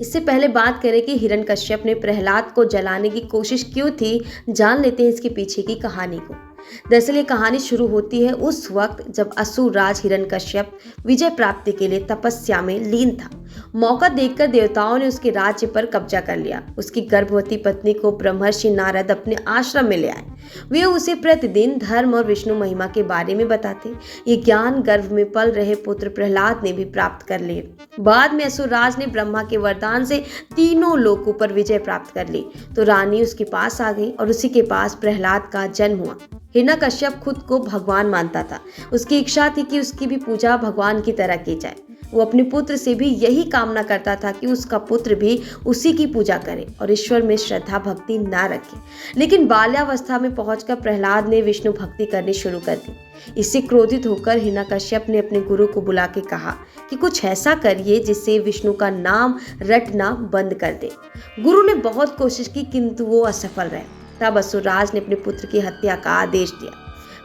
इससे पहले बात करें कि हिरण्यकश्यप ने प्रहलाद को जलाने की कोशिश क्यों थी, जान लेते हैं इसके पीछे की कहानी को। दरअसल ये कहानी शुरू होती है उस वक्त जब असुर राज हिरण्यकश्यप विजय प्राप्ति के लिए तपस्या में लीन था। मौका देखकर देवताओं ने उसके राज्य पर कब्जा कर लिया। उसकी गर्भवती पत्नी को ब्रह्मर्षि नारद अपने आश्रम में ले आए। वे उसे प्रतिदिन धर्म और विष्णु महिमा के बारे में बताते। ये ज्ञान गर्भ में पल रहे पुत्र प्रहलाद ने भी प्राप्त कर लिए। बाद में असुर राज ने ब्रह्मा के वरदान से तीनों लोकों पर विजय प्राप्त कर ली तो रानी उसके पास आ गई और उसी के पास प्रहलाद का जन्म हुआ। हिरण्यकश्यप खुद को भगवान मानता था। उसकी इच्छा थी कि उसकी भी पूजा भगवान की तरह की जाए। वो अपने पुत्र से भी यही कामना करता था कि उसका पुत्र भी उसी की पूजा करे और ईश्वर में श्रद्धा भक्ति ना रखे। लेकिन बाल्यावस्था में पहुंचकर प्रहलाद ने विष्णु भक्ति करनी शुरू कर दी। इससे क्रोधित होकर हिरण्यकश्यप ने अपने गुरु को बुला के कहा कि कुछ ऐसा करिए जिससे विष्णु का नाम रटना बंद कर दे। गुरु ने बहुत कोशिश की किंतु वो असफल रहे। तब असुरराज ने अपने पुत्र की हत्या का आदेश दिया।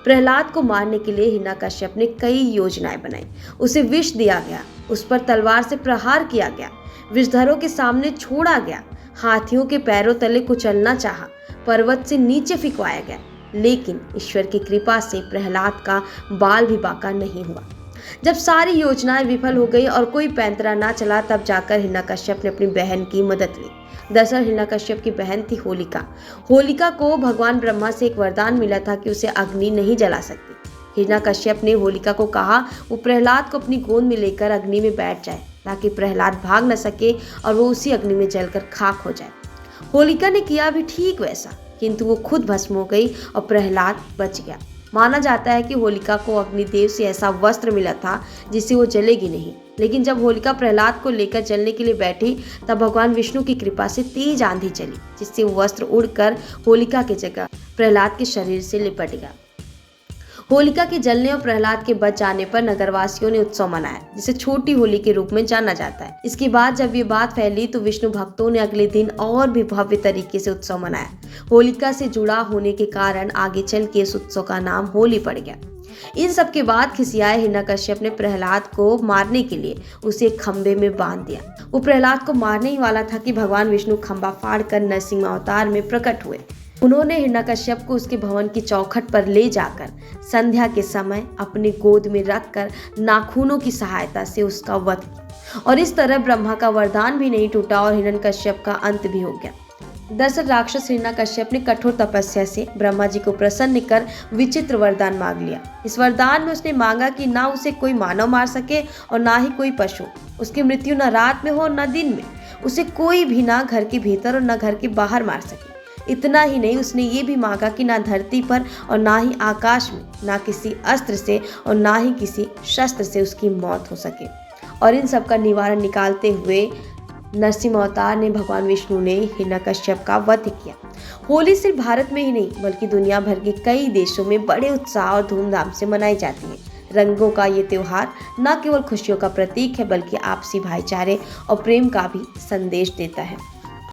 प्रहलाद को मारने के लिए हिरण्यकश्यप ने कई योजनाएं बनाई। उसे विष दिया गया, उस पर तलवार से प्रहार किया गया, विषधरों के सामने छोड़ा गया, हाथियों के पैरों तले कुचलना चाहा, पर्वत से नीचे फिकवाया गया। लेकिन ईश्वर की कृपा से प्रहलाद का बाल भी बाका नहीं हुआ। जब सारी योजनाएं विफल हो गई और कोई पैंतरा ना चला तब जाकर हिरण्यकश्यप ने अपनी बहन की मदद ली। दरअसल हिरण्यकश्यप की बहन थी होलिका। होलिका को भगवान ब्रह्मा से एक वरदान मिला था कि उसे अग्नि नहीं जला सकती। हिरण्यकश्यप ने होलिका को कहा वो प्रहलाद को अपनी गोद में लेकर अग्नि में बैठ जाए ताकि प्रहलाद भाग न सके और वो उसी अग्नि में जलकर खाक हो जाए। होलिका ने किया भी ठीक वैसा, किंतु वो खुद भस्म हो गई और प्रहलाद बच गया। माना जाता है कि होलिका को अग्निदेव से ऐसा वस्त्र मिला था जिससे वो जलेगी नहीं। लेकिन जब होलिका प्रहलाद को लेकर जलने के लिए बैठी तब भगवान विष्णु की कृपा से तेज आंधी चली जिससे वो वस्त्र उड़कर होलिका की जगह प्रहलाद के शरीर से लिपट गया। होलिका के जलने और प्रहलाद के बच जाने पर नगरवासियों ने उत्सव मनाया जिसे छोटी होली के रूप में जाना जाता है। इसके बाद जब ये बात फैली तो विष्णु भक्तों ने अगले दिन और भी भव्य तरीके से उत्सव मनाया। होलिका से जुड़ा होने के कारण आगे चल के इस उत्सव का नाम होली पड़ गया। इन सब के बाद खिसियाए हिरण्यकश्यप ने प्रहलाद को मारने के लिए उसे एक खंबे में बांध दिया। वो प्रहलाद को मारने ही वाला था कि भगवान विष्णु खंबा फाड़कर नरसिंह अवतार में प्रकट हुए। उन्होंने हिरण्यकश्यप को उसके भवन की चौखट पर ले जाकर संध्या के समय अपनी गोद में रखकर नाखूनों की सहायता से उसका वध किया और इस तरह ब्रह्मा का वरदान भी नहीं टूटा और हिरण्यकश्यप का अंत भी हो गया। दरअसल राक्षस हिरण्यकश्यप ने कठोर तपस्या से ब्रह्मा जी को प्रसन्न कर विचित्र वरदान मांग लिया। इस वरदान में उसने मांगा कि ना उसे कोई मानव मार सके और ना ही कोई पशु। उसकी मृत्यु न रात में हो न दिन में। उसे कोई भी ना घर के भीतर और न घर के बाहर मार सके। इतना ही नहीं, उसने ये भी मांगा कि ना धरती पर और ना ही आकाश में, ना किसी अस्त्र से और ना ही किसी शस्त्र से उसकी मौत हो सके। और इन सब का निवारण निकालते हुए नरसिंह अवतार ने भगवान विष्णु ने हिरण्यकश्यप का वध किया। होली सिर्फ भारत में ही नहीं बल्कि दुनिया भर के कई देशों में बड़े उत्साह और धूमधाम से मनाई जाती है। रंगों का ये त्योहार न केवल खुशियों का प्रतीक है बल्कि आपसी भाईचारे और प्रेम का भी संदेश देता है।